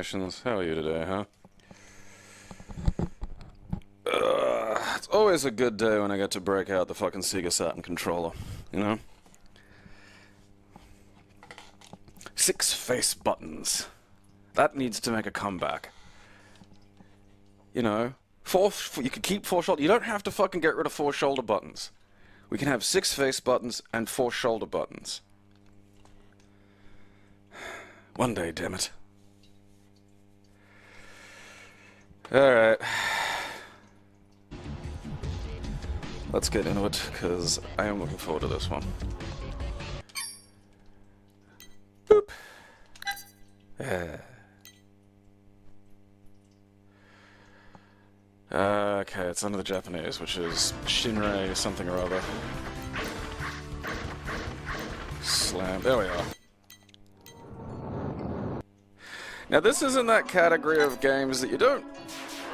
Nations. How are you today, huh? It's always a good day when I get to break out the fucking Sega Saturn controller, you know? 6 face buttons. That needs to make a comeback. You know, you could keep 4 shoulder. You don't have to fucking get rid of 4 shoulder buttons. We can have 6 face buttons and 4 shoulder buttons. One day, damn it. Alright. Let's get into it, because I am looking forward to this one. Boop. Okay, it's under the Japanese, which is Shinrei something or other. Slam. There we are. Now, this is in that category of games that you don't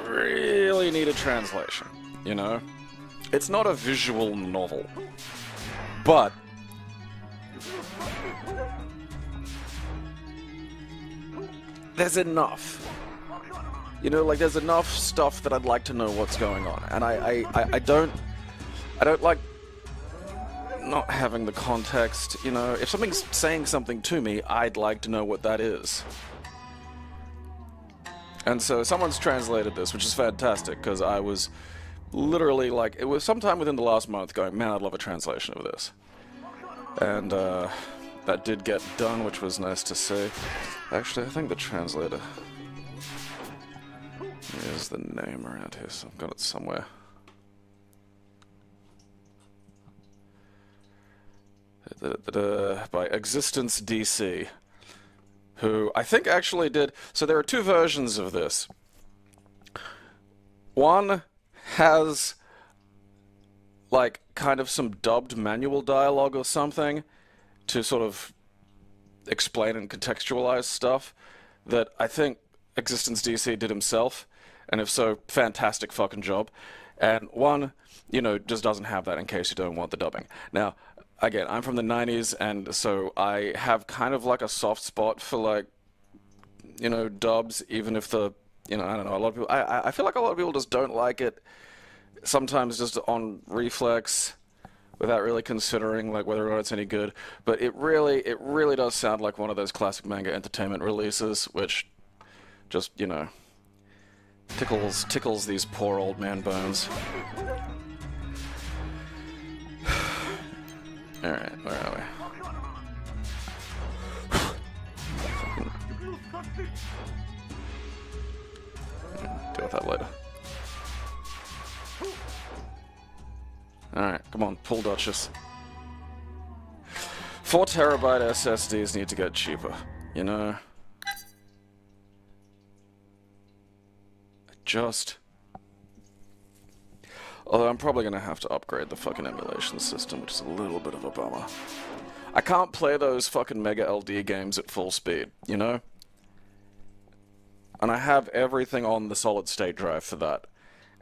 really need a translation, you know? It's not a visual novel, but there's enough. You know, like, there's enough stuff that I'd like to know what's going on, and I don't like not having the context, you know? If something's saying something to me, I'd like to know what that is. And so someone's translated this, which is fantastic, because I was literally, like, it was sometime within the last month going, man, I'd love a translation of this. And that did get done, which was nice to see. Actually, I think the translator is the name around here, so I've got it somewhere. By Existence DC. Who I think actually did... So there are 2 versions of this. One has, like, kind of some dubbed manual dialogue or something to sort of explain and contextualize stuff that I think Existence DC did himself, and if so, fantastic fucking job. And one, you know, just doesn't have that in case you don't want the dubbing. Now, again, I'm from the 90s, and so I have kind of like a soft spot for, like, you know, dubs, even if the, you know, I don't know, a lot of people, I feel like a lot of people just don't like it, sometimes just on reflex, without really considering, like, whether or not it's any good, but it really does sound like one of those classic manga entertainment releases, which just, you know, tickles these poor old man bones. Alright, where are we? Deal with that later. Alright, come on, pull Duchess. 4 terabyte SSDs need to get cheaper, you know? Although I'm probably gonna have to upgrade the fucking emulation system, which is a little bit of a bummer. I can't play those fucking Mega LD games at full speed, you know? And I have everything on the solid state drive for that.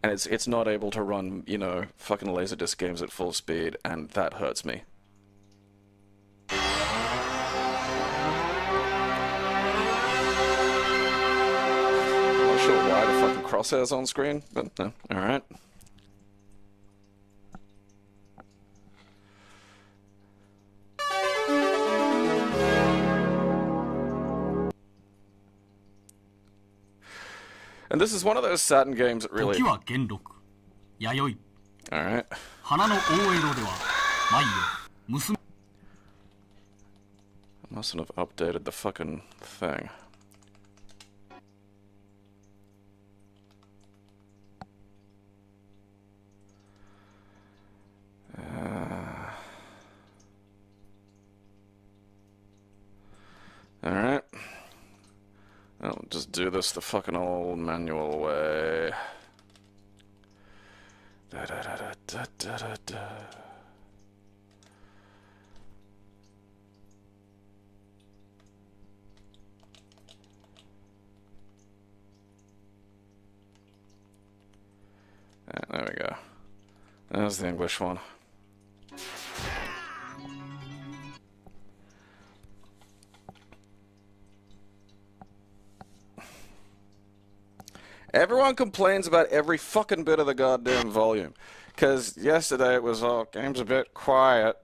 And it's not able to run, you know, fucking Laserdisc games at full speed, and that hurts me. I'm not sure why the fucking crosshair's on screen, but no, alright. And this is one of those Saturn games that really... Alright. I mustn't have updated the fucking thing. Alright. I'll just do this the fucking old manual way. Da da da da da da da. There we go. There's the English one. Everyone complains about every fucking bit of the goddamn volume. Because yesterday it was, oh, game's a bit quiet.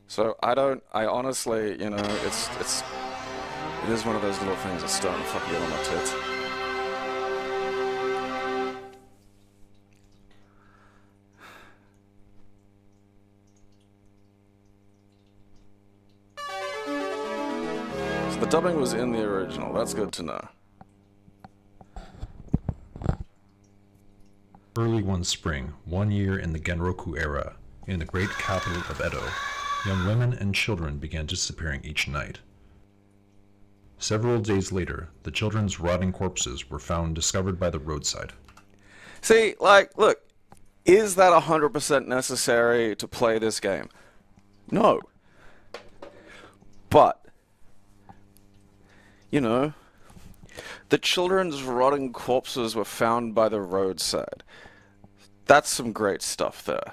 So I honestly, you know, it is one of those little things that's starting to fuck you on my tits. So the dubbing was in the original, that's good to know. Early one spring, 1 year in the Genroku era, in the great capital of Edo, young women and children began disappearing each night. Several days later, the children's rotting corpses were found discovered by the roadside. See, like, look, is that 100% necessary to play this game? No. But, you know, the children's rotting corpses were found by the roadside. That's some great stuff there.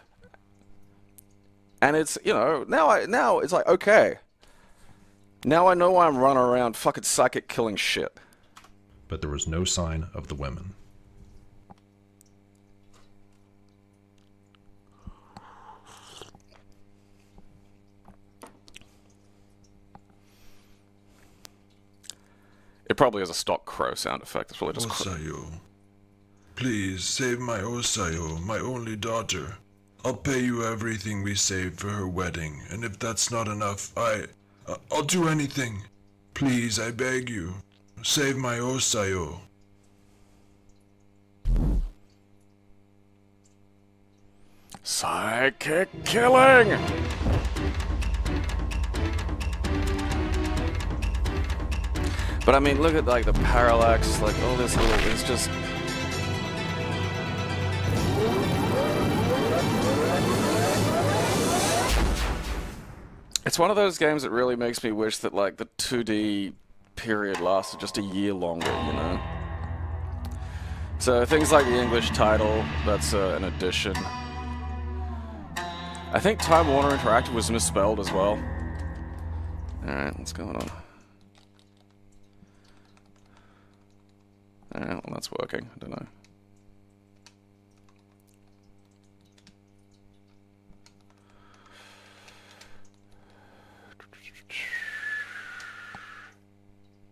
And it's, you know, now it's like, okay. Now I know why I'm running around fucking psychic killing shit. But there was no sign of the women. It probably has a stock crow sound effect. It's probably just Osayo. Please save my Osayo, my only daughter. I'll pay you everything we saved for her wedding, and if that's not enough, I'll do anything. Please, I beg you. Save my Osayo. psychic killing! But I mean, look at like the parallax, like all this little, it's just... It's one of those games that really makes me wish that like the 2D period lasted just a year longer, you know? So things like the English title, that's an addition. I think Time Warner Interactive was misspelled as well. Alright, what's going on? Alright, well that's working, I don't know.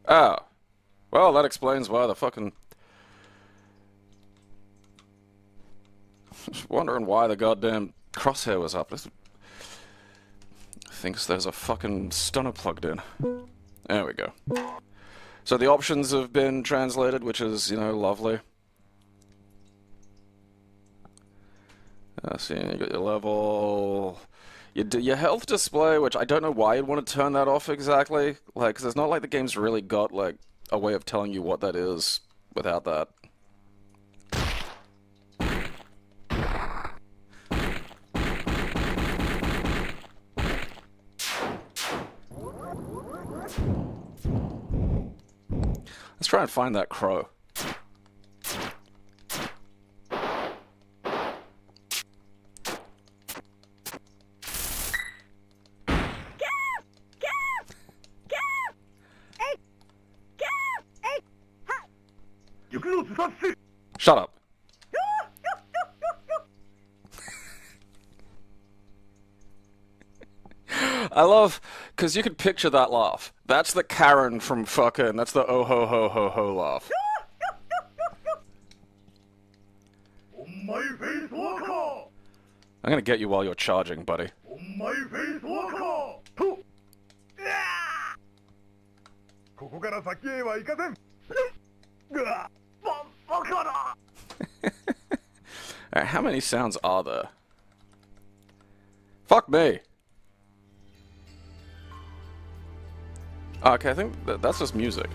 Oh. Well, that explains why the fucking... Just wondering why the goddamn crosshair was up. This... Thinks there's a fucking stunner plugged in. There we go. So the options have been translated, which is, you know, lovely. See, you got your level... Your health display, which I don't know why you'd want to turn that off exactly. Like, because it's not like the game's really got, like, a way of telling you what that is without that. Let's try and find that crow. Shut up. I love, because you can picture that laugh. That's the Karen from fucking, that's the oh ho ho ho ho laugh. I'm gonna get you while you're charging, buddy. Alright, how many sounds are there? Fuck me! Okay, I think that's just music.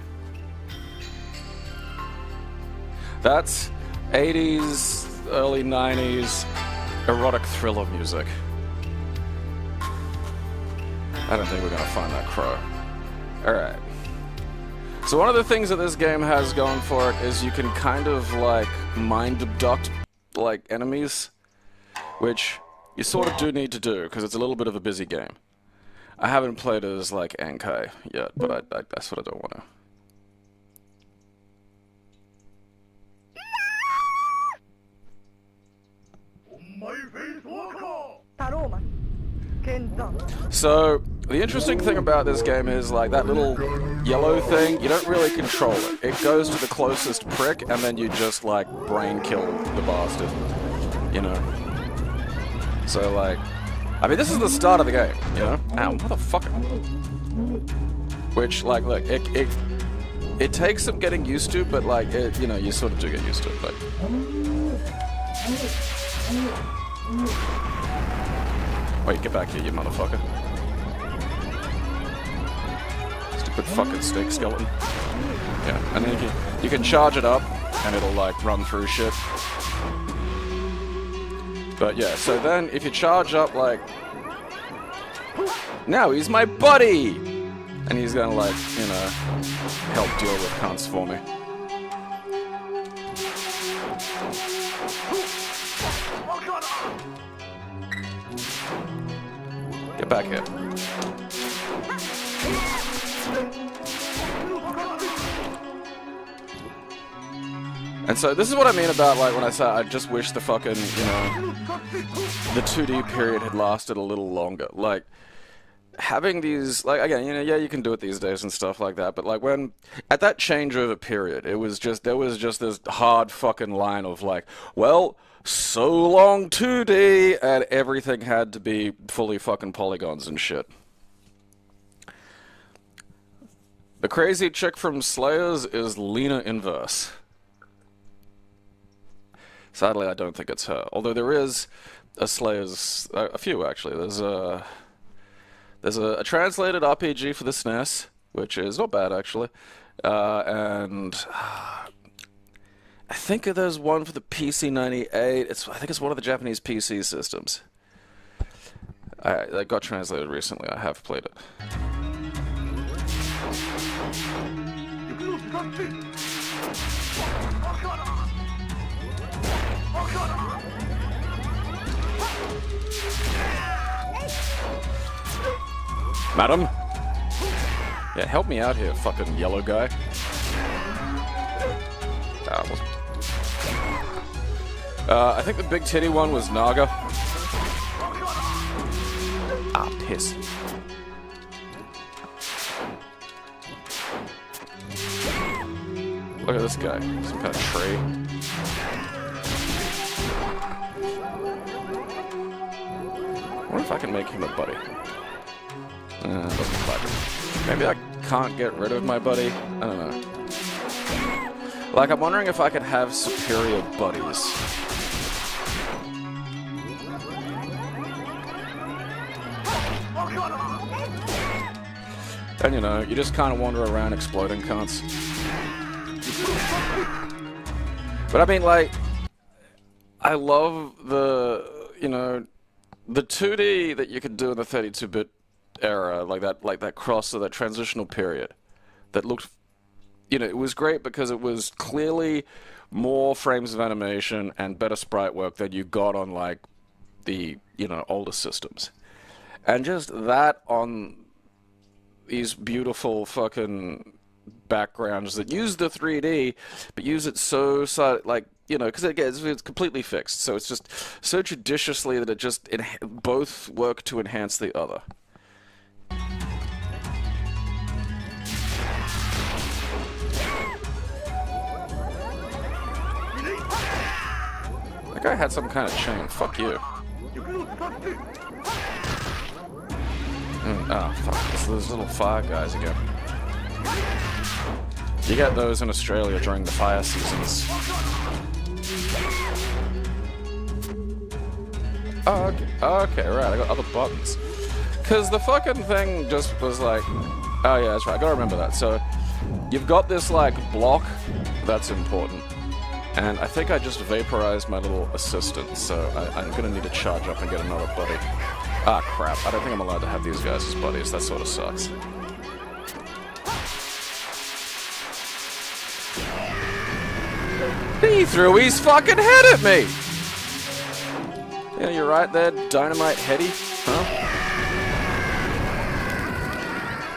That's 80s, early 90s erotic thriller music. I don't think we're gonna find that crow. Alright. So one of the things that this game has going for it is you can kind of like mind abduct like enemies, which you sort of do need to do because it's a little bit of a busy game. I haven't played as like Ankai yet, but I sort of don't want to. So, the interesting thing about this game is, like, that little yellow thing, you don't really control it. It goes to the closest prick, and then you just, like, brain kill the bastard. You know? So, like... I mean, this is the start of the game, you know? Ow, motherfucker. Which, like, look, it takes some getting used to, but, like, you know, you sort of do get used to it, but... Wait, get back here, you motherfucker. Stupid fucking snake skeleton. Yeah, and then you can charge it up, and it'll, like, run through shit. But yeah, so then if you charge up, like... Now he's my buddy! And he's gonna, like, you know, help deal with cunts for me. Get back here. And so this is what I mean about, like, when I say I just wish the fucking, you know, the 2D period had lasted a little longer. Like, having these, like, again, you know, yeah, you can do it these days and stuff like that, but, like, when, at that changeover period, it was just, there was just this hard fucking line of, like, well, so long 2D, and everything had to be fully fucking polygons and shit. The crazy chick from Slayers is Lena Inverse. Sadly, I don't think it's her. Although there is a Slayers, a few actually. There's a translated RPG for the SNES, which is not bad actually, and I think there's one for the PC-98. I think it's one of the Japanese PC systems. That got translated recently. I have played it. Madam? Yeah, help me out here, fucking yellow guy. I think the big titty one was Naga. Ah, piss. Look at this guy. Some kind of tree. I wonder if I can make him a buddy. Doesn't like it. Maybe I can't get rid of my buddy. I don't know. Like, I'm wondering if I could have superior buddies. And, you know, you just kind of wander around exploding cunts. But I mean, like, I love the, you know, the 2D that you could do in the 32-bit era, like that cross or that transitional period, that looked, you know, it was great because it was clearly more frames of animation and better sprite work than you got on, like, the, you know, older systems. And just that on these beautiful fucking backgrounds that use the 3D, but use it so like, you know, because it's completely fixed, so it's just so judiciously that it just both work to enhance the other. That guy had some kind of chain. Fuck you. Oh, fuck. It's those little fire guys again. You get those in Australia during the fire seasons. Oh, okay. Okay, right. I got other buttons. Because the fucking thing just was like... Oh, yeah, that's right. I gotta remember that. So, you've got this, like, block. That's important. And I think I just vaporized my little assistant, so I'm gonna need to charge up and get another buddy. Ah, crap. I don't think I'm allowed to have these guys as buddies. That sort of sucks. He threw his fucking head at me! Yeah, you're right there, Dynamite Heady. Huh?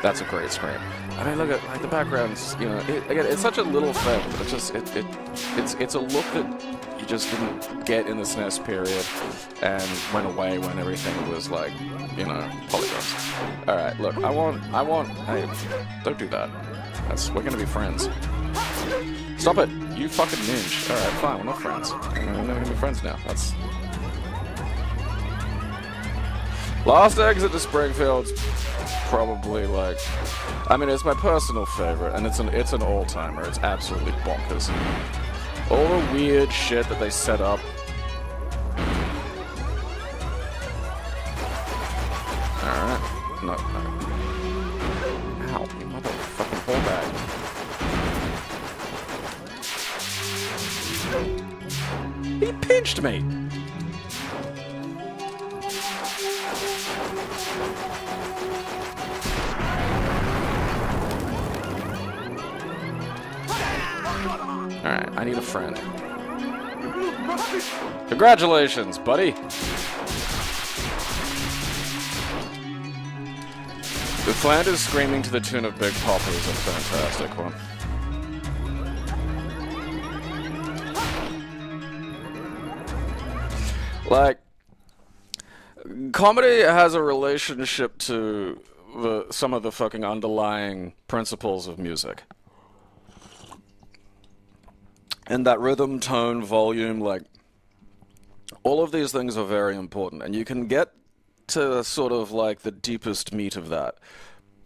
That's a great scream. I mean, look at, like, the background's, you know, again, it's such a little thing, but it's just, it's a look that you just didn't get in the SNES period and went away when everything was like, you know, polygons. Alright, look, hey, don't do that. We're gonna be friends. Stop it, you fucking ninja. Alright, fine, we're not friends. We're never gonna be friends now. Last exit to Springfield's probably like, I mean, it's my personal favorite, and it's an all-timer. It's absolutely bonkers. All the weird shit that they set up. Alright. No. Ow, you motherfucking ball bag. He pinched me! Alright, I need a friend. Congratulations, buddy! The Flanders screaming to the tune of Big Papa is a fantastic one. Like, comedy has a relationship to some of the fucking underlying principles of music. And that rhythm, tone, volume, like, all of these things are very important. And you can get to sort of like the deepest meat of that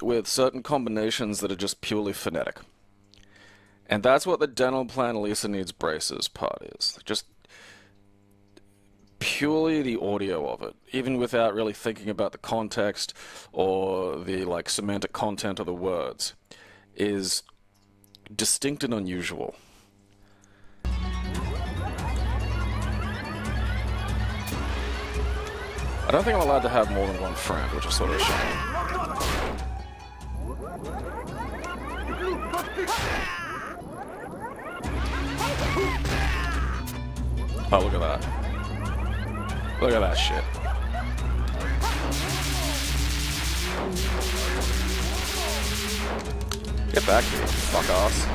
with certain combinations that are just purely phonetic. And that's what the dental plan Lisa needs braces part is. Just purely the audio of it, even without really thinking about the context or the like semantic content of the words, is distinct and unusual. I don't think I'm allowed to have more than one friend, which is sort of a shame. Oh, look at that. Look at that shit. Get back here, fuck ass.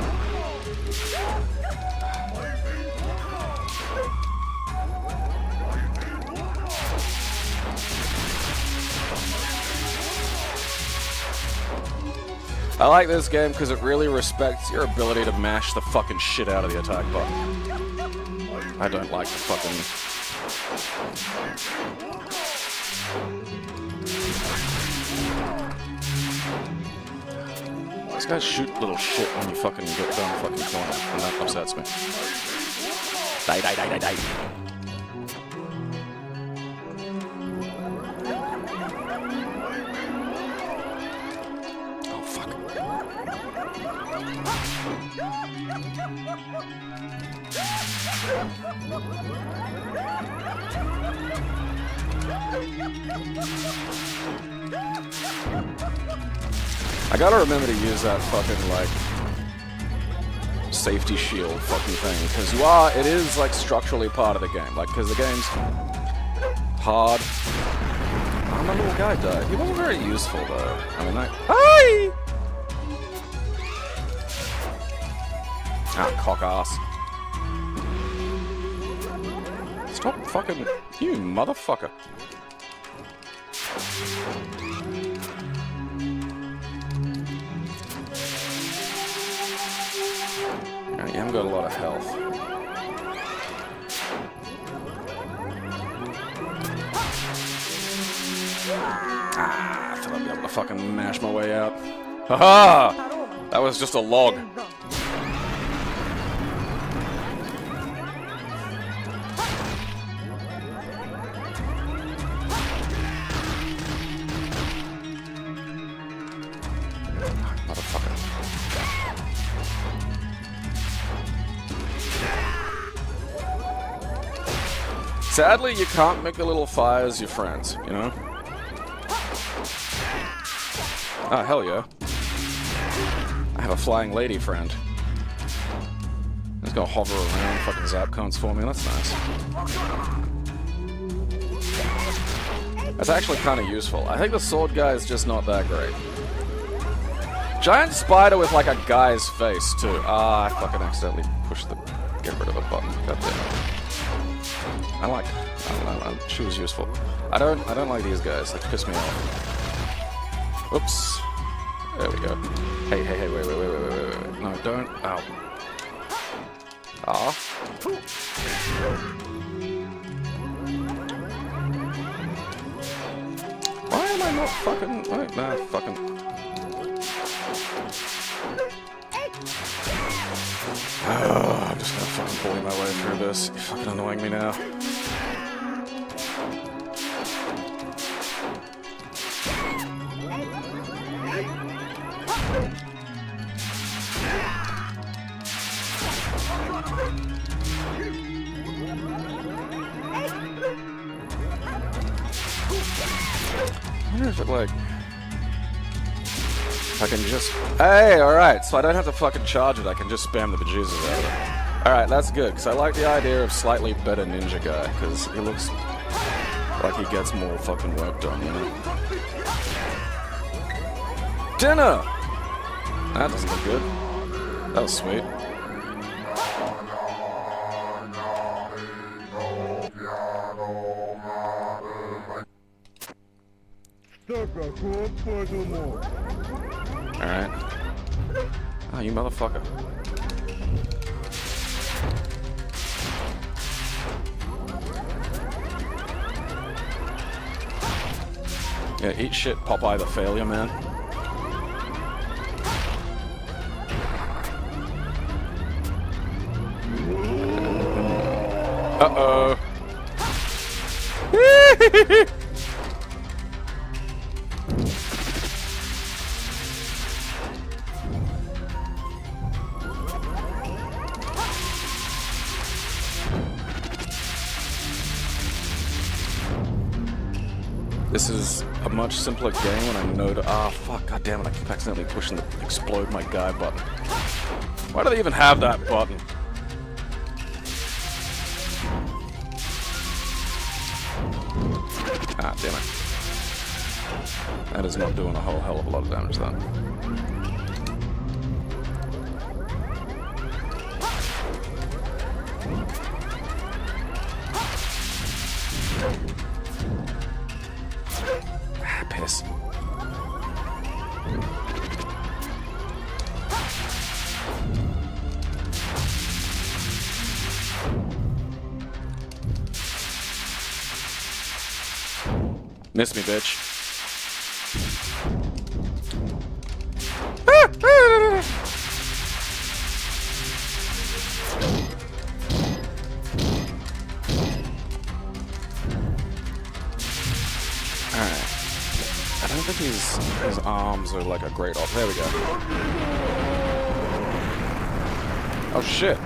I like this game because it really respects your ability to mash the fucking shit out of the attack button. I don't like the fucking... These guys shoot little shit when you fucking get down the fucking corner, and that upsets me. Die, die, die, die, die. I gotta remember to use that fucking, like, safety shield fucking thing, because it is, like, structurally part of the game, like, because the game's hard. Oh, my little guy died. He wasn't very useful, though. I mean, like, hi! Ah, cock ass. Stop fucking... You motherfucker. You haven't got a lot of health. Ah, I thought I'd be able to fucking mash my way out. Haha! That was just a log. Sadly, you can't make the little fires your friends, you know? Ah, hell yeah. I have a flying lady friend. He's gonna hover around, fucking zap cones for me, that's nice. That's actually kind of useful. I think the sword guy is just not that great. Giant spider with like a guy's face, too. Ah, I fucking accidentally pushed the... Get rid of the button. God damn it. I don't know, she was useful. I don't like these guys. They piss me off. Oops. There we go. Hey, wait. No, don't. Ow. Aw. Why am I not fucking... Wait, nah, fucking... Oh, I'm just gonna fucking bully my way through this. You're fucking annoying me now. I wonder if it, like... I can just... Hey, alright, so I don't have to fucking charge it, I can just spam the bejesus out of it. Alright, that's good, because I like the idea of slightly better ninja guy, because he looks like he gets more fucking work done, you know? Dinner! That doesn't look good. That was sweet. Alright. Oh, you motherfucker. Yeah, eat shit, Popeye the Failure Man. Uh-oh. This is a much simpler game when I know to... Ah, fuck, goddammit, I keep accidentally pushing the explode my guy button. Why do they even have that button? Ah, damn it. That is not doing a whole hell of a lot of damage, then. Ah, piss. Miss me, bitch. Alright. I don't think his arms are like a great op. There we go. Oh shit.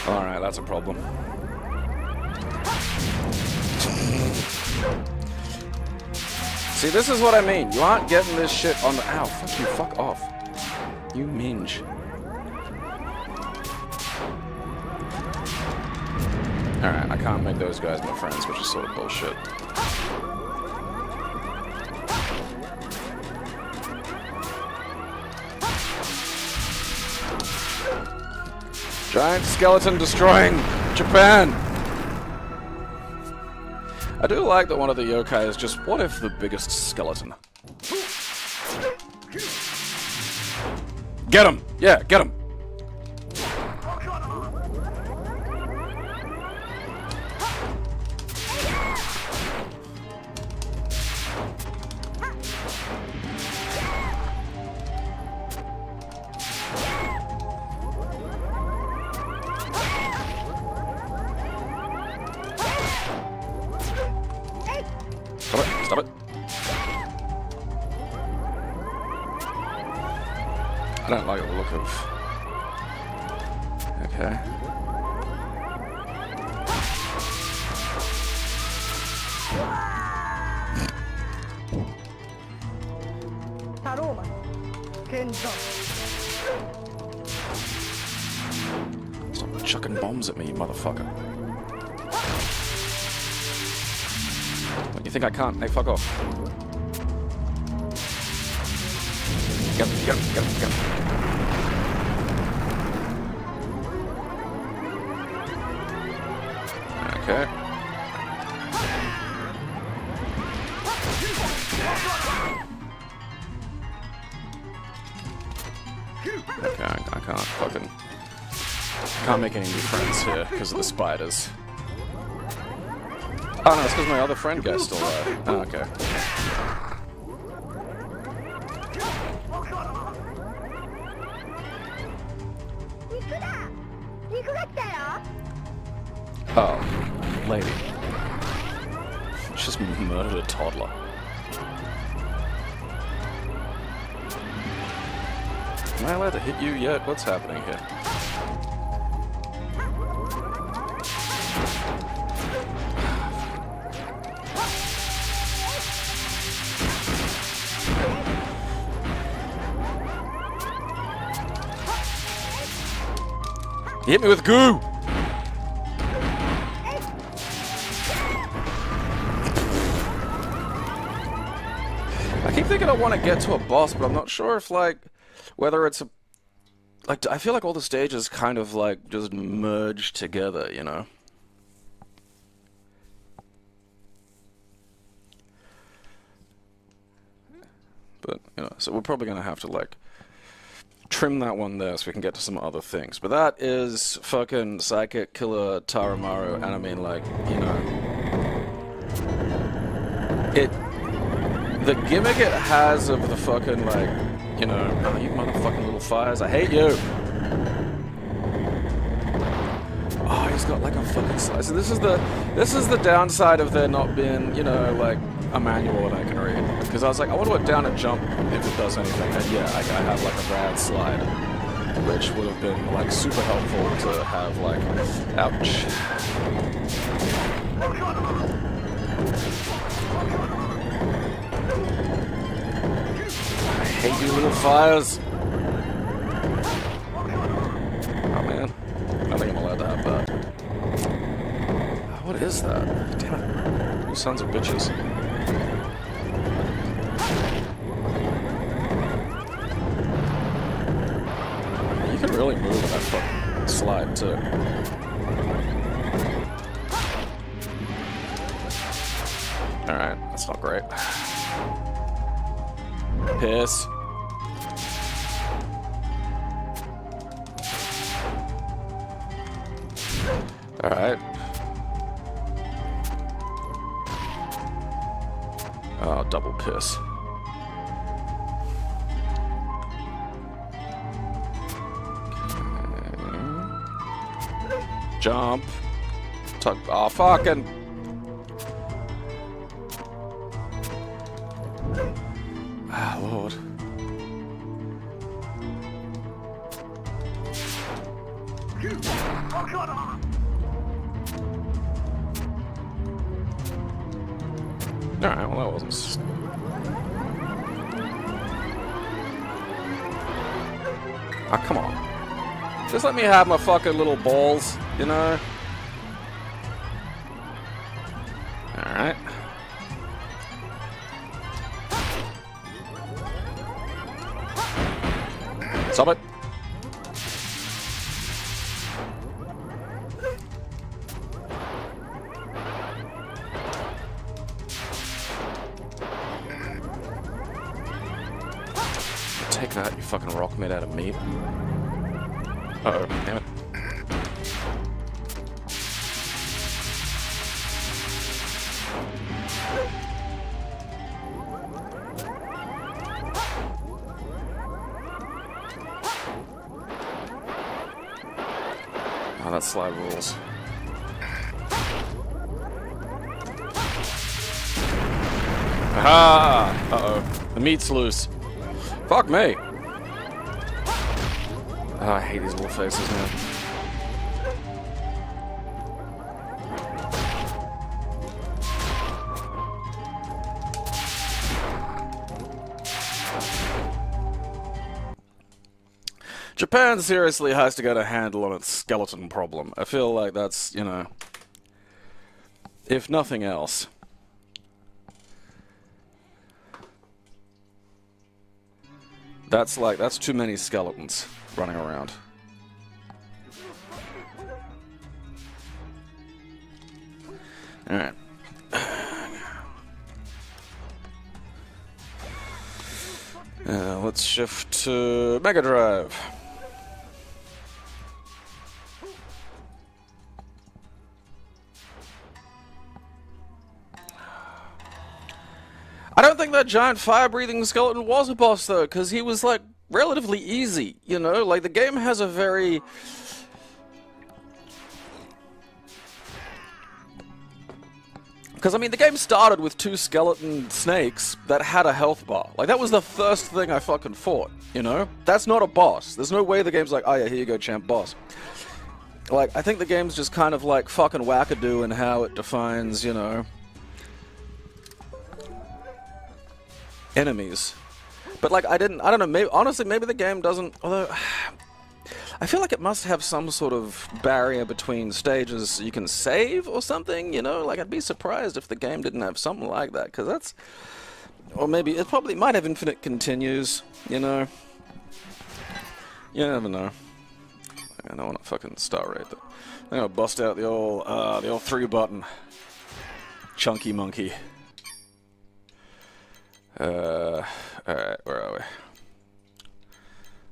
Alright, that's a problem. See, this is what I mean. You aren't getting this shit on the... Ow, fuck you, fuck off. You minge. Alright, I can't make those guys my friends, which is sort of bullshit. Giant skeleton destroying Japan! I do like that one of the yokai is just, what if the biggest skeleton? Get him! Yeah, get him! Stop it, stop it. I don't like the look of... Okay. Stop chucking bombs at me, you motherfucker. What, you think I can't? Hey, fuck off. Get him, get him, get him, get him. Okay. Okay, I can't fucking... Can't make any new friends here because of the spiders. Oh no, it's because my other friend guy's still there. Oh, okay. Oh, lady. She just murdered a toddler. Am I allowed to hit you yet? What's happening here? He hit me with goo! I keep thinking I want to get to a boss, but I'm not sure if, like, whether it's a... Like, I feel like all the stages kind of, like, just merge together, you know? But, you know, so we're probably gonna have to, like, trim that one there so we can get to some other things. But that is fucking Psychic Killer Taroumaru, and I mean, like, you know... The gimmick it has of the fucking, like, you know... Oh, you motherfucking little fires, I hate you! Oh, he's got, like, a fucking slice. So this is the downside of there not being, you know, like, a manual that I can read. Because I was like, I wonder what down and jump if it does anything. And yeah, I have like a rad slide, which would have been like super helpful to have like, ouch. I hate you little fires. Oh man, I think I'm allowed to have that. What is that? Damn it. You sons of bitches. You can really move in that fucking slide, too. Alright, that's not great. Piss. Alright. Oh, double piss. Okay. Jump. Tug. Oh, fucking. Ah, Lord. Alright, well that wasn't... Ah, come on. Just let me have my fucking little balls, you know? Alright. Stop it. Take that, you fucking rock made out of meat. Uh-oh, damn it. Oh, that slide rules. Aha! Uh-oh. The meat's loose. Fuck me! Oh, I hate these little faces, man. Japan seriously has to get a handle on its skeleton problem. I feel like that's, you know, if nothing else. That's too many skeletons running around. Alright. Let's shift to Mega Drive. I don't think that giant fire-breathing skeleton was a boss, though, because he was, like, relatively easy, you know? Like, the game has a very... Because, I mean, the game started with 2 skeleton snakes that had a health bar. Like, that was the first thing I fucking fought, you know? That's not a boss. There's no way the game's like, oh yeah, here you go, champ, boss. Like, I think the game's just kind of like fucking wackadoo in how it defines, you know, enemies. But, like, I don't know, maybe, honestly, maybe the game doesn't, although... I feel like it must have some sort of barrier between stages so you can save or something, you know? Like, I'd be surprised if the game didn't have something like that, because that's... Or maybe it probably might have infinite continues, you know? You never know. I don't want to fucking star rate that. I'm gonna bust out the old 3 button. Chunky monkey. Alright, where are we?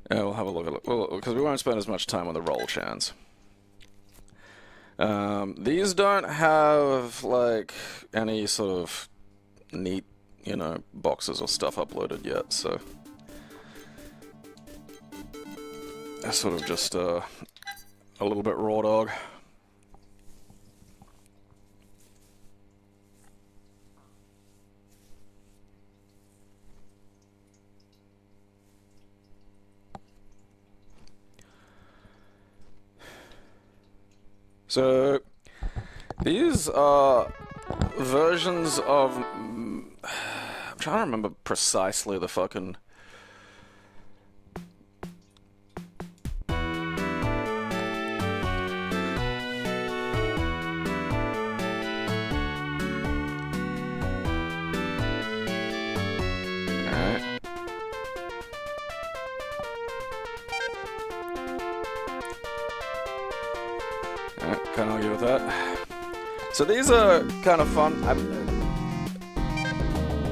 Yeah, we'll have a look at it, because we won't spend as much time on the roll chans. These don't have, like, any sort of neat, you know, boxes or stuff uploaded yet, so... That's sort of just, a little bit raw dog. So, these are versions of... I'm trying to remember precisely the fucking... Can't argue with that. So these are kind of fun.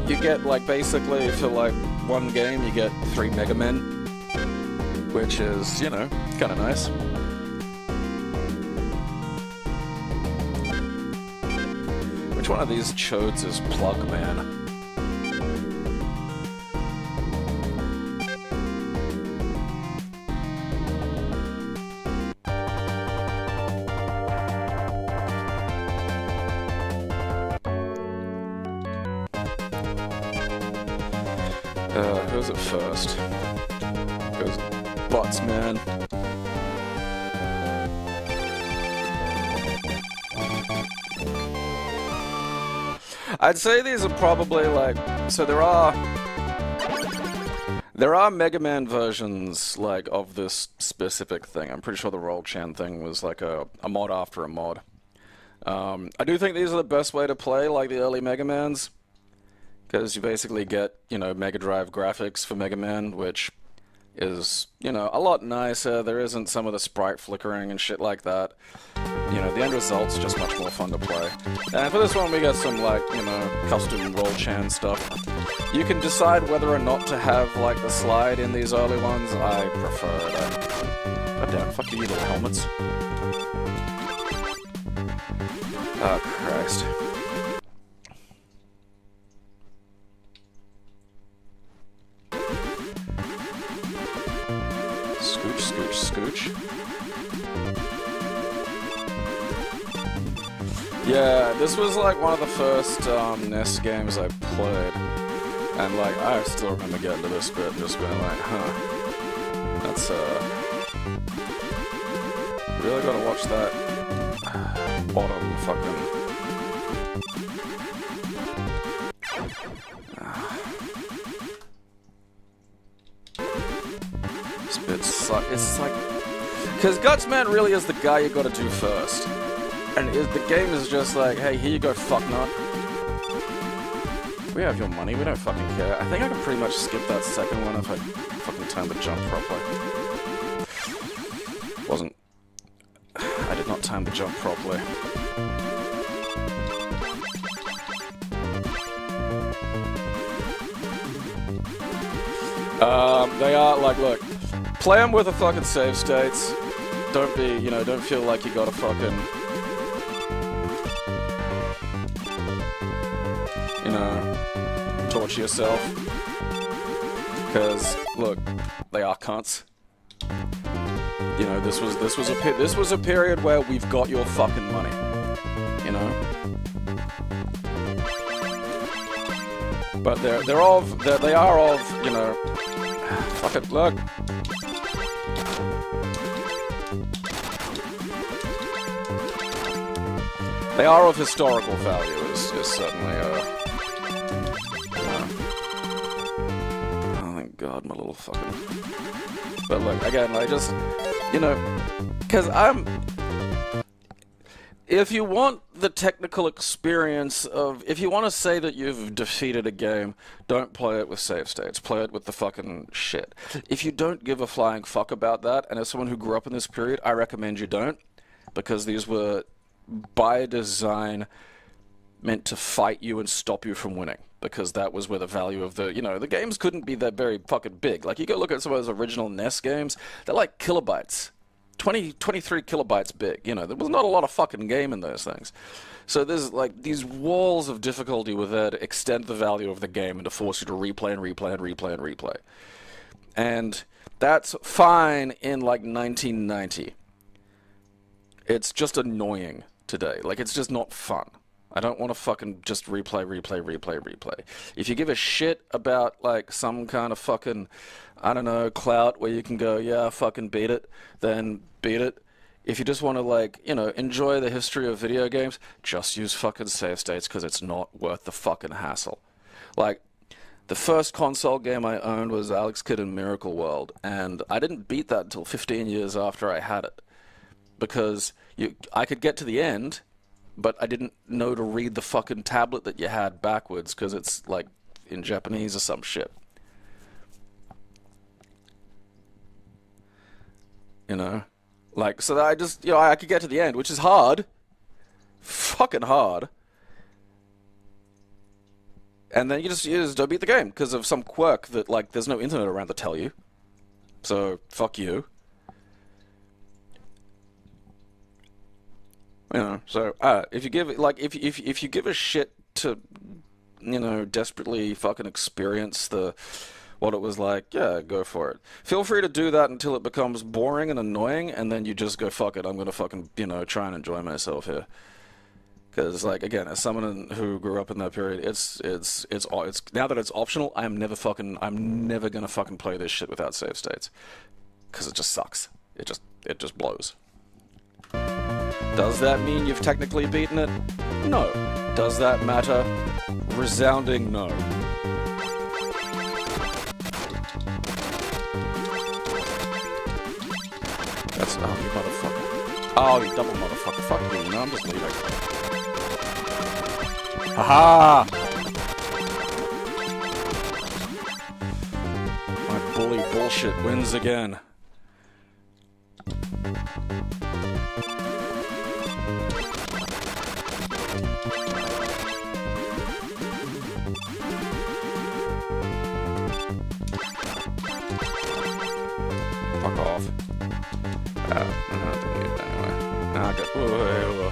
You get, like, basically for, like, one game you get 3 Mega Men, which is, you know, kind of nice. Which one of these chodes is Plug Man? Who's it first? Goes Butts Man. I'd say these are probably like, so there are Mega Man versions like of this specific thing. I'm pretty sure the Roll Chan thing was like a mod after a mod. I do think these are the best way to play like the early Mega Mans. Because you basically get, you know, Mega Drive graphics for Mega Man, which is, you know, a lot nicer. There isn't some of the sprite flickering and shit like that. You know, the end result's just much more fun to play. And for this one, we got some, like, you know, custom Roll Chan stuff. You can decide whether or not to have, like, the slide in these early ones. I prefer that. God damn, fuck you little helmets. Oh, Christ. Scooch. Yeah, this was like one of the first NES games I played, and like I still remember getting to this bit, just being like, huh, that's really gotta watch that bottom fucking. It's like, because Gutsman really is the guy you gotta do first, and the game is just like, hey, here you go, fucknut. We have your money, we don't fucking care. I think I can pretty much skip that second one if I fucking time the jump properly. Wasn't... I did not time the jump properly. They are, like, look, play them with the fucking save states. Don't be, you know, don't feel like you gotta fucking, you know, torture yourself. Because, look, they are cunts. You know, this was a period where we've got your fucking money. You know? But they are of, you know, fuck it, look. They are of historical value, is certainly, oh, thank God, my little fucking... But look, again, I just, you know, because if you want the technical experience of... If you want to say that you've defeated a game, don't play it with save states. Play it with the fucking shit. If you don't give a flying fuck about that, and as someone who grew up in this period, I recommend you don't, because these were... by design, meant to fight you and stop you from winning, because that was where the value of the, you know, the games couldn't be that very fucking big. Like, you go look at some of those original NES games, they're like kilobytes. 23 kilobytes big, you know, there was not a lot of fucking game in those things. So there's, like, these walls of difficulty with that extend the value of the game and to force you to replay and replay and replay and replay. And that's fine in, like, 1990. It's just annoying today. Like, it's just not fun. I don't want to fucking just replay. If you give a shit about, like, some kind of fucking, I don't know, clout where you can go, yeah, fucking beat it, then beat it. If you just want to, like, you know, enjoy the history of video games, just use fucking save states, because it's not worth the fucking hassle. Like, the first console game I owned was Alex Kidd in Miracle World, and I didn't beat that until 15 years after I had it. Because I could get to the end, but I didn't know to read the fucking tablet that you had backwards, because it's, like, in Japanese or some shit. You know? Like, so that I just, you know, I could get to the end, which is hard. Fucking hard. And then you just don't beat the game, because of some quirk that, like, there's no internet around to tell you. So, fuck you. You know, so if you give, like, if you give a shit to, you know, desperately fucking experience what it was like, yeah, go for it. Feel free to do that until it becomes boring and annoying, and then you just go, fuck it, I'm gonna fucking, you know, try and enjoy myself here. Because, like, again, as someone who grew up in that period, it's now that it's optional, I'm never gonna fucking play this shit without save states, because it just sucks. It just blows. Does that mean you've technically beaten it? No. Does that matter? Resounding no. That's... oh, you motherfucker. Oh, you double motherfucker. Fuck you, you know, I'm just leaving. Haha! My bully bullshit wins again. Fuck off. I'm not doing it anyway. Nah, whoa.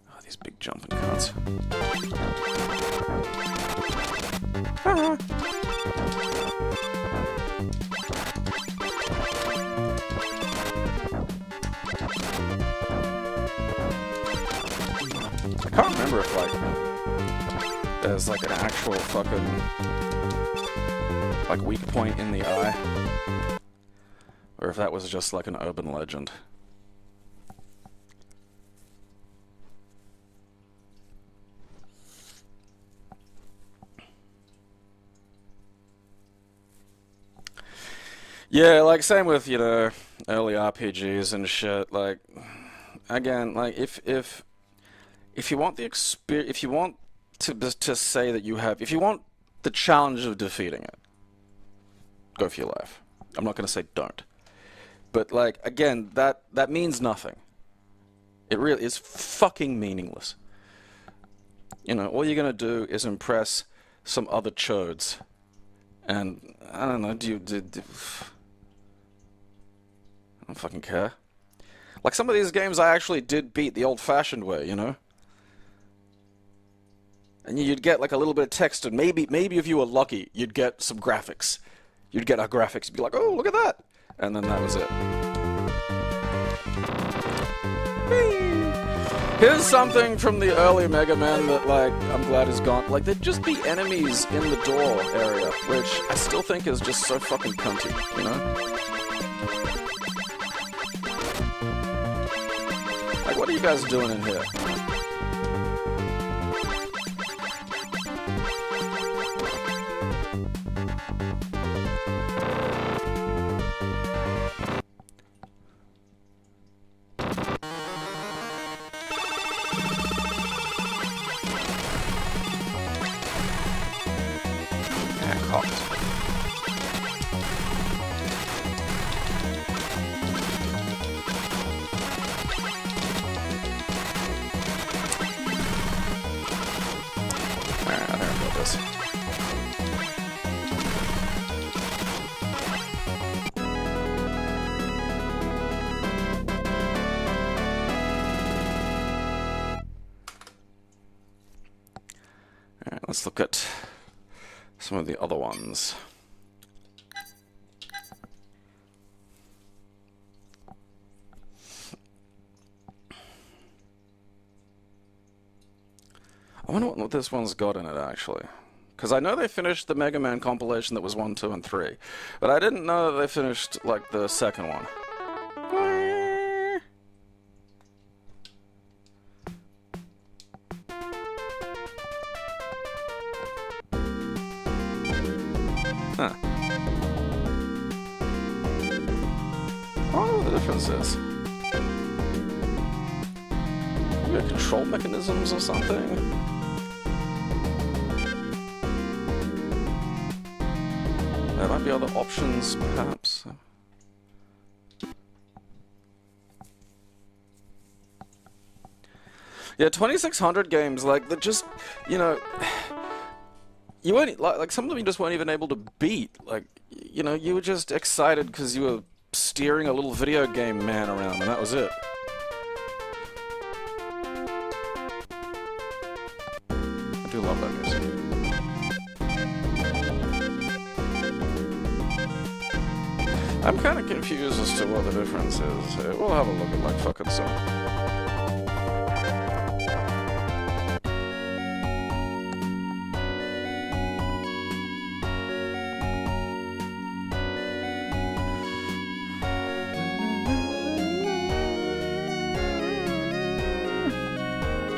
Oh, these big jumping cunts. Ah. I can't remember if, like, there's, like, an actual fucking, like, weak point in the eye, or if that was just, like, an urban legend. Yeah, like, same with, you know, early RPGs and shit, like, again, like, if if you want the experience, if you want to say that you have, if you want the challenge of defeating it, go for your life. I'm not going to say don't. But, like, again, that means nothing. It really is fucking meaningless. You know, all you're going to do is impress some other chodes. And, I don't know, I don't fucking care. Like, some of these games I actually did beat the old-fashioned way, you know? And you'd get, like, a little bit of text, and maybe if you were lucky, you'd get some graphics. You'd get our graphics, you'd be like, oh, look at that! And then that was it. Here's something from the early Mega Man that, like, I'm glad is gone. Like, there'd just be enemies in the door area, which I still think is just so fucking cunty, you know? Like, what are you guys doing in here? Let's look at some of the other ones. I wonder what this one's got in it, actually. Because I know they finished the Mega Man compilation that was 1, 2, and 3. But I didn't know that they finished, like, the second one. Huh. I wonder what the difference is. Maybe control mechanisms or something? There might be other options, perhaps. Yeah, 2600 games, like, that just, you know... You weren't, like, some of them you just weren't even able to beat. Like, you know, you were just excited because you were steering a little video game man around, and that was it. I do love that music. I'm kind of confused as to what the difference is. We'll have a look at, like, fucking some.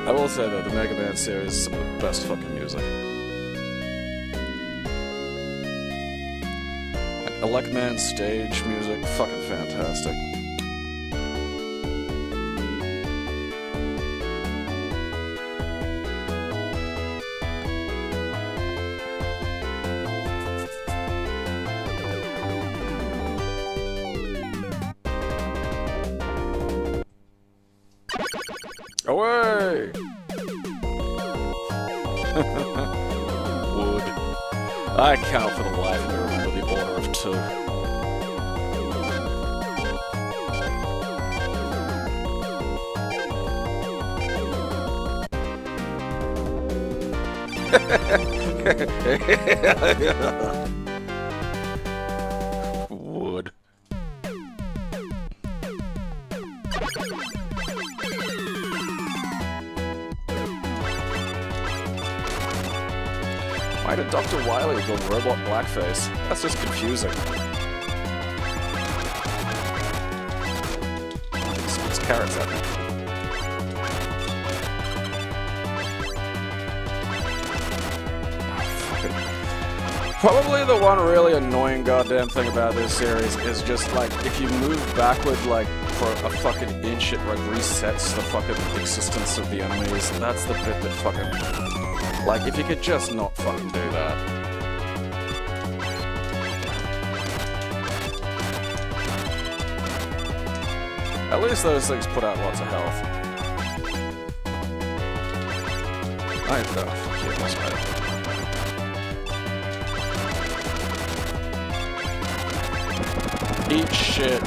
I will say, though, the Mega Man series is some of the best fucking music. Like Elecman stage music, fucking fantastic. Away! Wood. I cannot for the life of me remember the order of 2. Wood. Why did Dr. Wily go robot blackface? That's just confusing. It's carrots at me. Probably the one really annoying goddamn thing about this series is just like if you move backward like for a fucking inch, it like resets the fucking existence of the enemies. That's the bit that fucking like if you could just not fucking do that. At least those things put out lots of health. I know, fuck you, that's right. Eat shit. Need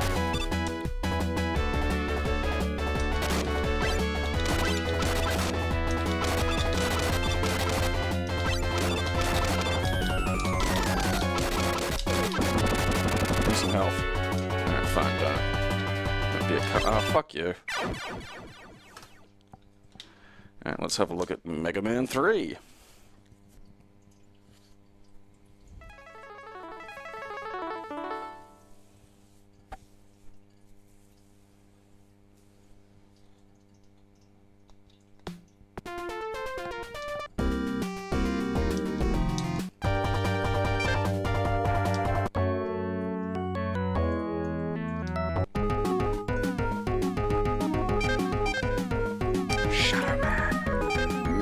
some health. Alright, fine, done. Be a cut. Oh, fuck you. Alright, let's have a look at Mega Man 3.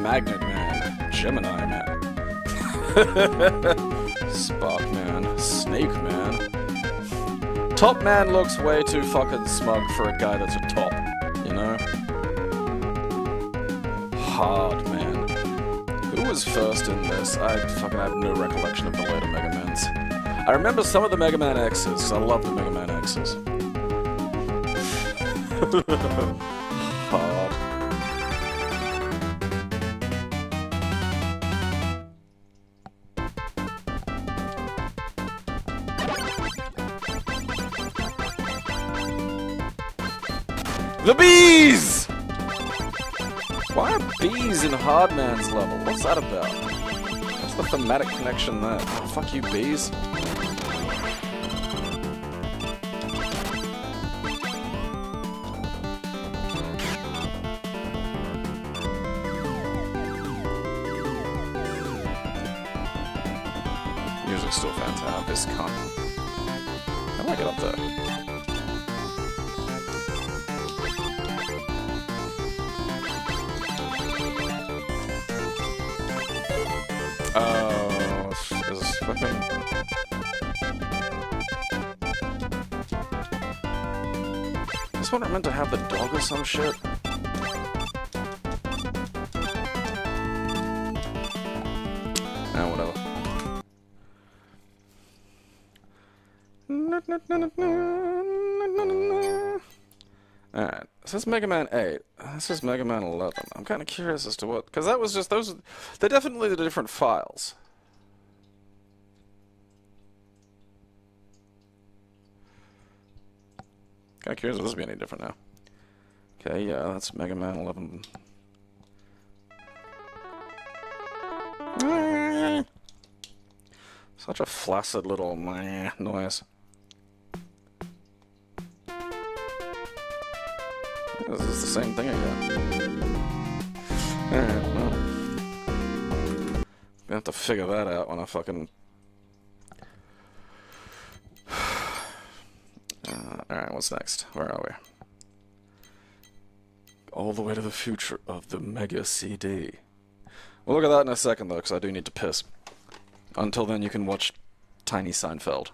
Magnet Man, Gemini Man, Spark Man, Snake Man. Top Man looks way too fucking smug for a guy that's a top, you know? Hard Man. Who was first in this? I fucking have no recollection of the later Mega Mans. I remember some of the Mega Man X's, because I love the Mega Man X's. Hard. The bees! Why are bees in Hardman's level? What's that about? What's the thematic connection there? Oh, fuck you, bees. Music's still fantastic. This cunt. How do I get up there? Oh, is fucking... This one meant to have the dog or some shit? Ah, whatever. Alright, this is Mega Man 8. This is Mega Man 11. I'm kind of curious as to what... Because that was just... those... They're definitely the different files. Kind of curious if this will be any different now. Okay, yeah, that's Mega Man 11. Such a flaccid little noise. This is the same thing again. Alright, well. Gonna have to figure that out when I fucking... Alright, what's next? Where are we? All the way to the future of the Mega CD. We'll look at that in a second, though, because I do need to piss. Until then, you can watch Tiny Seinfeld.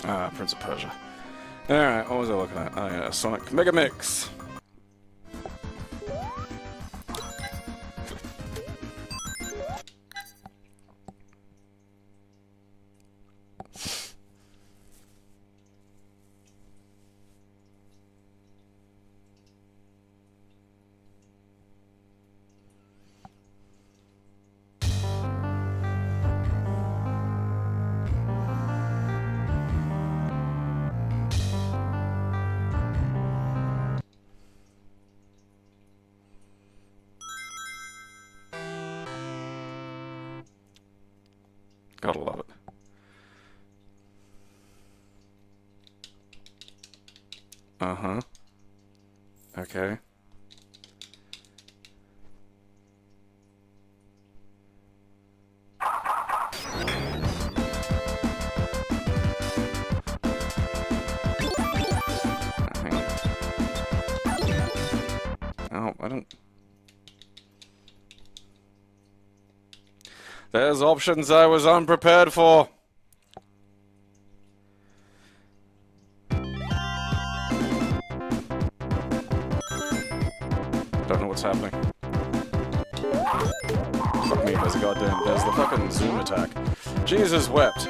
Ah, Prince of Persia. Alright, what was I looking at? Oh yeah, Sonic Megamix! Gotta love it. Uh-huh. Okay. Oh, I don't... There's options I was unprepared for. Don't know what's happening. Fuck me, there's a goddamn... There's the fucking zoom attack. Jesus wept.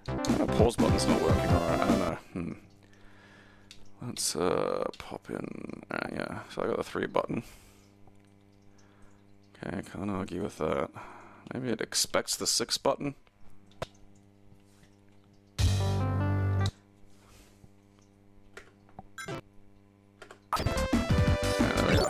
The pause button's not working alright, I don't know. Let's, pop in... yeah, so I got the 3 button. Okay, can't argue with that. Maybe it expects the 6 button? There we go.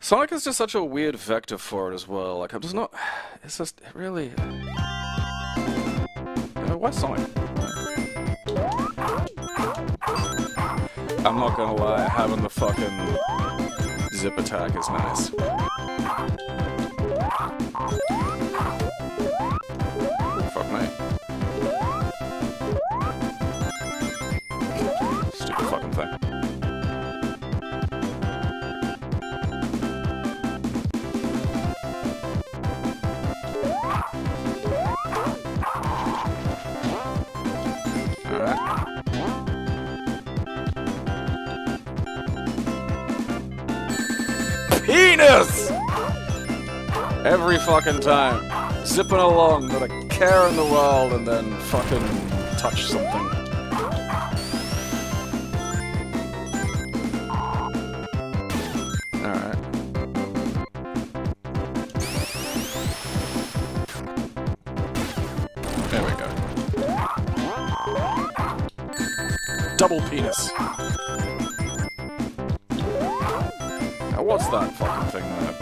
Sonic is just such a weird vector for it as well. Like, I'm just not... It's just... It really... Why Sonic? I'm not gonna lie, having the fucking zip attack is nice. Fuck me. Stupid fucking thing. Penis! Every fucking time. Zipping along, not a care in the world, and then fucking touch something. Alright. There we go. Double penis. Now what's that fucking thing there?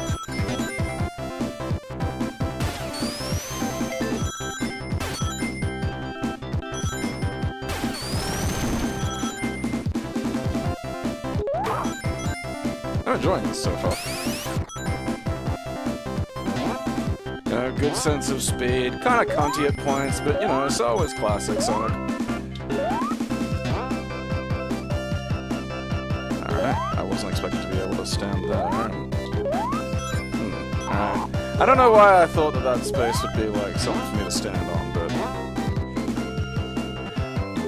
I'm enjoying this so far. Good sense of speed, kind of cunty at points, but you know, it's always classic Sonic. Alright, I wasn't expecting to be able to stand there. Alright. I don't know why I thought that that space would be like something for me to stand on, but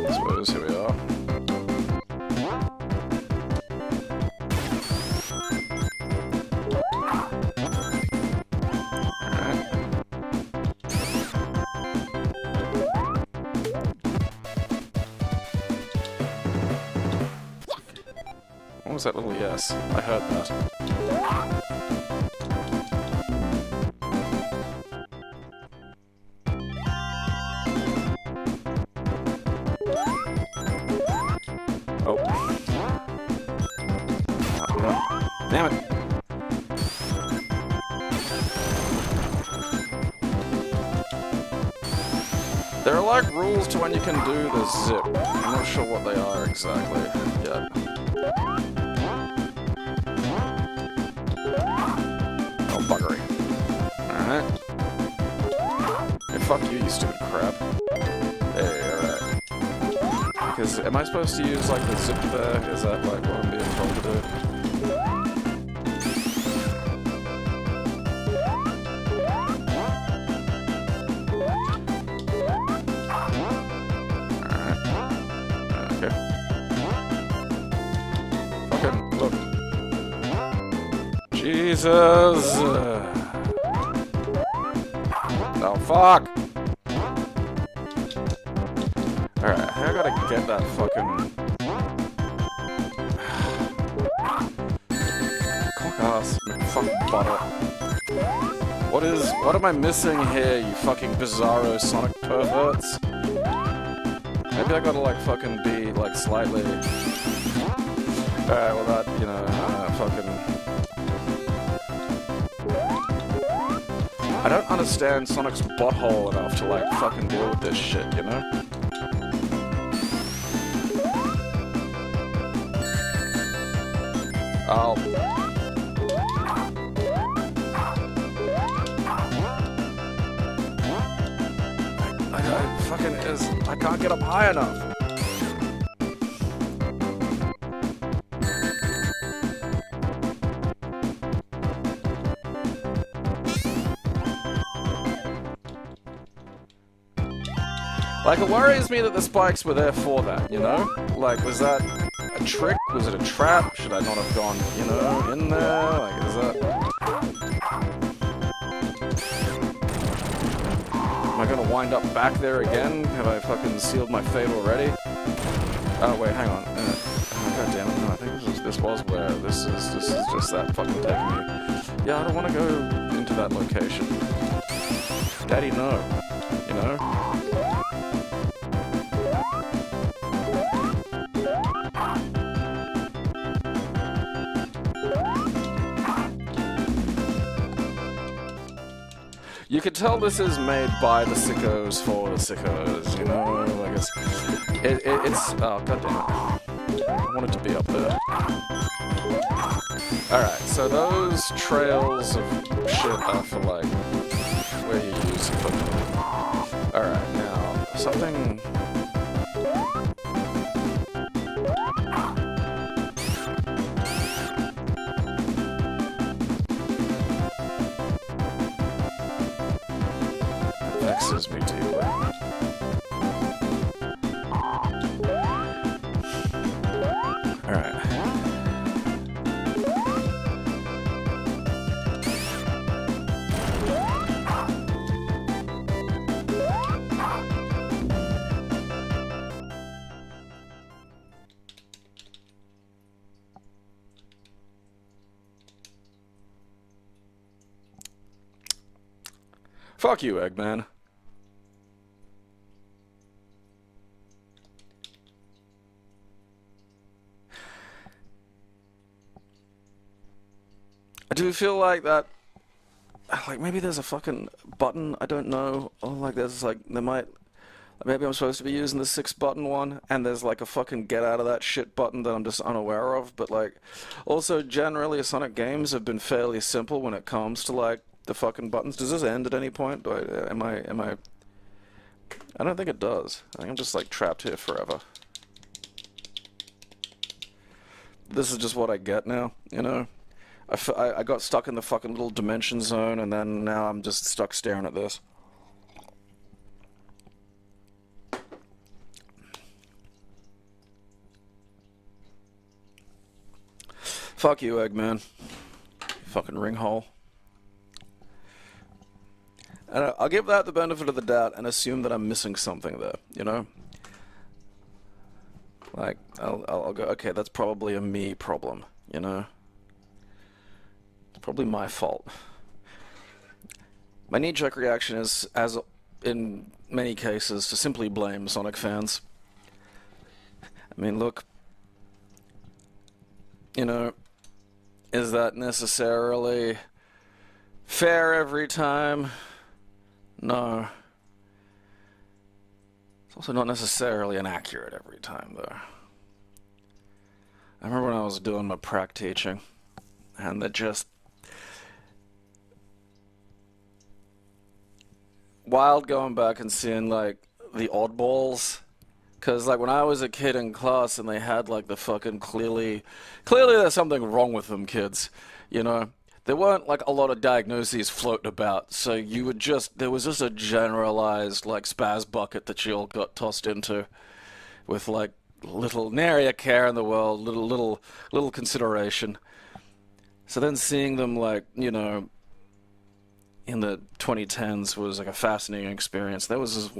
I suppose here we are. What was that little yes? I heard that. Oh. Oh no. Damn it. There are like rules to when you can do the zip. I'm not sure what they are exactly yet. Buggery. Alright. Hey, fuck you, you stupid crap. Hey, alright. Because, am I supposed to use, like, the zip there? Is that, like, what I'm being told to do? Jesus! Oh, fuck! Alright, I gotta get that fucking... Cock ass, fucking butter. What am I missing here, you fucking bizarro Sonic perverts? Maybe I gotta, like, fucking be, like, slightly... Alright, well that, you know, fucking... I don't understand Sonic's butthole enough to, like, fucking deal with this shit, you know? Oh. I can't get up high enough. Like, it worries me that the spikes were there for that, you know? Like, was that a trick? Was it a trap? Should I not have gone, you know, in there? Like, is that... Am I gonna wind up back there again? Have I fucking sealed my fate already? Oh wait, hang on. God damn it! No, I think this was where this is just that fucking taking me. Yeah, I don't want to go into that location. Daddy, no. You know. You can tell this is made by the sickos for the sickos, you know? Like, it's... Oh, goddammit. I want it to be up there. Alright, so those trails of shit are for, like, where you use it for... Alright, now, something... Vexes me deeply. Alright. Fuck you, Eggman. I do feel like that, like, maybe there's a fucking button, I don't know, or like there's like, maybe I'm supposed to be using the 6-button one, and there's like a fucking get out of that shit button that I'm just unaware of, but like, also generally Sonic games have been fairly simple when it comes to like the fucking buttons. Does this end at any point? Am I, I don't think it does. I think I'm just like trapped here forever. This is just what I get now, you know? I got stuck in the fucking little dimension zone, and then now I'm just stuck staring at this. Fuck you, Eggman. Fucking ringhole. And I'll give that the benefit of the doubt and assume that I'm missing something there, you know? Like, I'll go, okay, that's probably a me problem, you know? Probably my fault. My knee-jerk reaction is, as in many cases, to simply blame Sonic fans. I mean, look, you know, is that necessarily fair every time? No. It's also not necessarily inaccurate every time, though. I remember when I was doing my prac teaching, and that just... wild going back and seeing, like, the oddballs. Because, like, when I was a kid in class and they had, like, the fucking clearly there's something wrong with them kids, you know? There weren't, like, a lot of diagnoses floating about, so you would just, there was just a generalized, like, spaz bucket that you all got tossed into with, like, little, nary a care in the world, little consideration. So then seeing them, like, you know, in the 2010s was like a fascinating experience. There was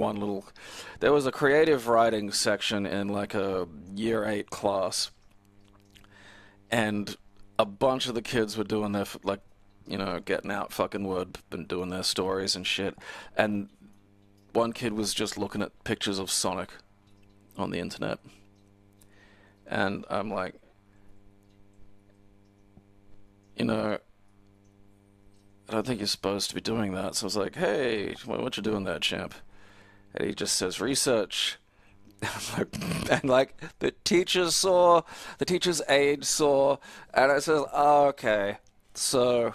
there was a creative writing section in like a year 8 class, and a bunch of the kids were doing their, like, you know, getting out fucking word and doing their stories and shit. And one kid was just looking at pictures of Sonic on the internet. And I'm like, you know, I don't think you're supposed to be doing that. So I was like, hey, what you doing there, champ? And he just says, research. And like the teacher's aide saw, and I says, oh, okay. So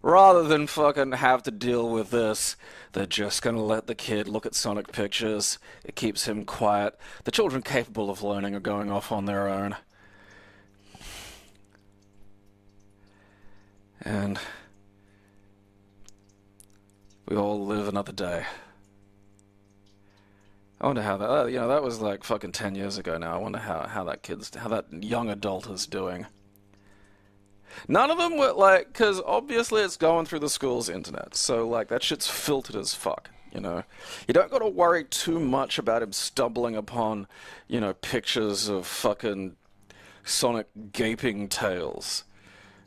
rather than fucking have to deal with this, they're just gonna let the kid look at Sonic pictures. It keeps him quiet. The children capable of learning are going off on their own. And we all live another day. I wonder how that, you know, that was like fucking 10 years ago now. I wonder how that young adult is doing. None of them were like, because obviously it's going through the school's internet, so like that shit's filtered as fuck, you know. You don't gotta worry too much about him stumbling upon, you know, pictures of fucking Sonic gaping tails.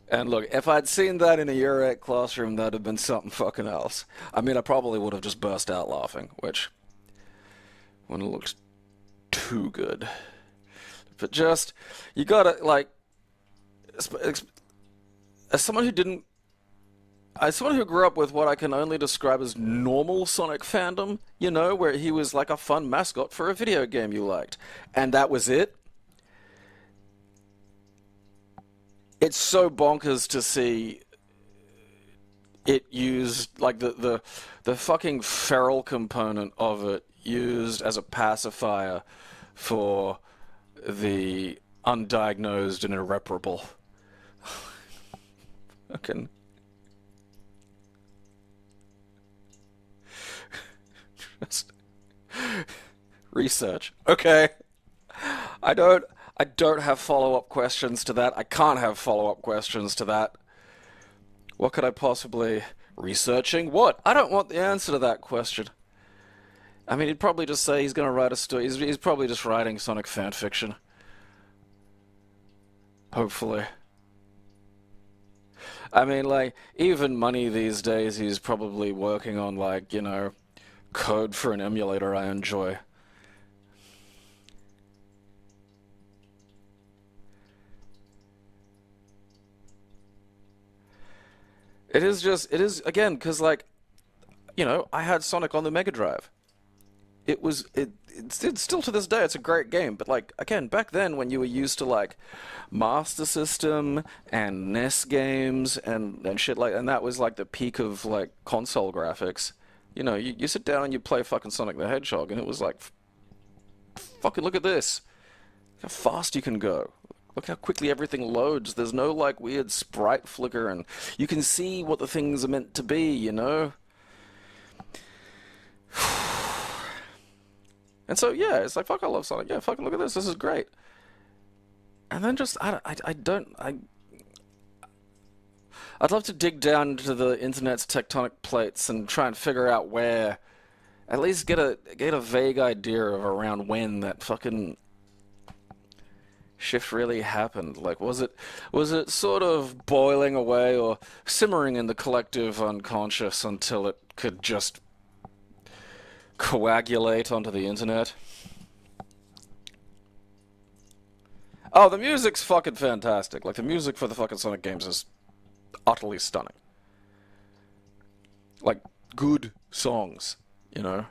And look, if I'd seen that in a year 8 classroom, that'd have been something fucking else. I mean, I probably would have just burst out laughing, which wouldn't have looked too good. But just, you gotta, like, as someone who grew up with what I can only describe as normal Sonic fandom, you know, where he was like a fun mascot for a video game you liked, and that was it. It's so bonkers to see it used, like the fucking feral component of it used as a pacifier for the undiagnosed and irreparable. Fucking just research. Okay. I don't have follow-up questions to that. I can't have follow-up questions to that. What could I possibly... Researching what? I don't want the answer to that question. I mean, he'd probably just say he's going to write a story. He's probably just writing Sonic fan fiction. Hopefully. I mean, like, even money these days, he's probably working on, like, you know, code for an emulator I enjoy. It is, again, because, like, you know, I had Sonic on the Mega Drive. It's still to this day, it's a great game, but, like, again, back then when you were used to, like, Master System and NES games and shit like, and that was, like, the peak of, like, console graphics, you know, you sit down and you play fucking Sonic the Hedgehog, and it was like, fucking look at this. Look how fast you can go. Look how quickly everything loads. There's no, like, weird sprite flicker, and you can see what the things are meant to be, you know? And so, yeah, it's like, fuck, I love Sonic. Yeah, fucking look at this. This is great. And then just, I'd love to dig down into the internet's tectonic plates and try and figure out where, at least get a vague idea of around when that fucking shift really happened. Like, was it sort of boiling away or simmering in the collective unconscious until it could just coagulate onto the internet? Oh, the music's fucking fantastic. Like, the music for the fucking Sonic games is utterly stunning. Like, good songs, you know?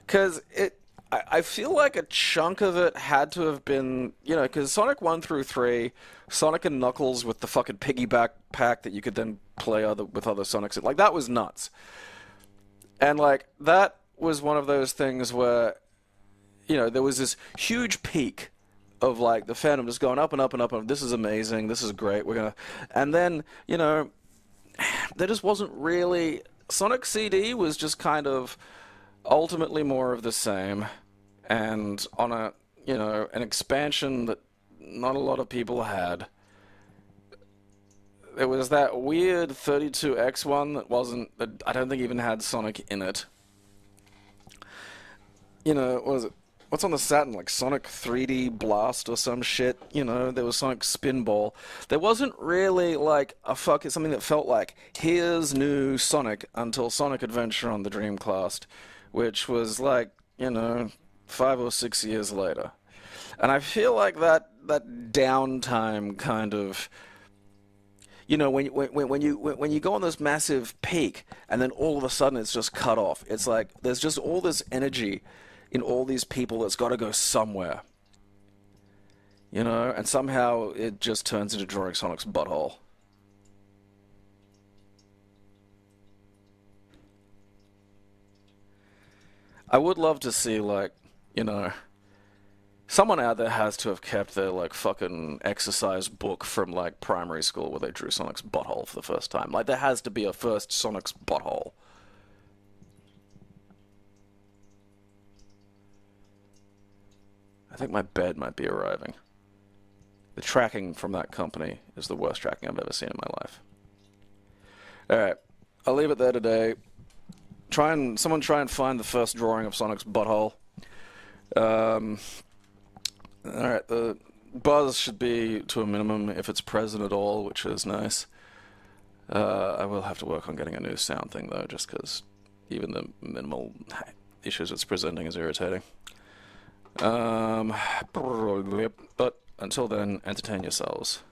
Because I feel like a chunk of it had to have been, you know, because Sonic 1 through 3, Sonic and Knuckles with the fucking piggyback pack that you could then play with other Sonics, like, that was nuts. And, like, that was one of those things where, you know, there was this huge peak of, like, the fandom just going up and up and up, and this is amazing, this is great, we're gonna... And then, you know, there just wasn't really... Sonic CD was just kind of ultimately more of the same, and on a, you know, an expansion that not a lot of people had. There was that weird 32X one that I don't think even had Sonic in it. You know, what was it? What's on the Saturn? Like Sonic 3D Blast or some shit? You know, there was Sonic Spinball. There wasn't really like something that felt like, here's new Sonic until Sonic Adventure on the Dreamcast, which was like, you know, 5 or 6 years later. And I feel like that downtime kind of, you know, when you go on this massive peak and then all of a sudden it's just cut off. It's like there's just all this energy in all these people that's got to go somewhere. You know, and somehow it just turns into drawing Sonic's butthole. I would love to see, like, you know, someone out there has to have kept their, like, fucking exercise book from, like, primary school where they drew Sonic's butthole for the first time. Like, there has to be a first Sonic's butthole. I think my bed might be arriving. The tracking from that company is the worst tracking I've ever seen in my life. Alright, I'll leave it there today. Someone try and find the first drawing of Sonic's butthole. Alright, the buzz should be to a minimum if it's present at all, which is nice. I will have to work on getting a new sound thing though, just because even the minimal issues it's presenting is irritating. But until then, entertain yourselves.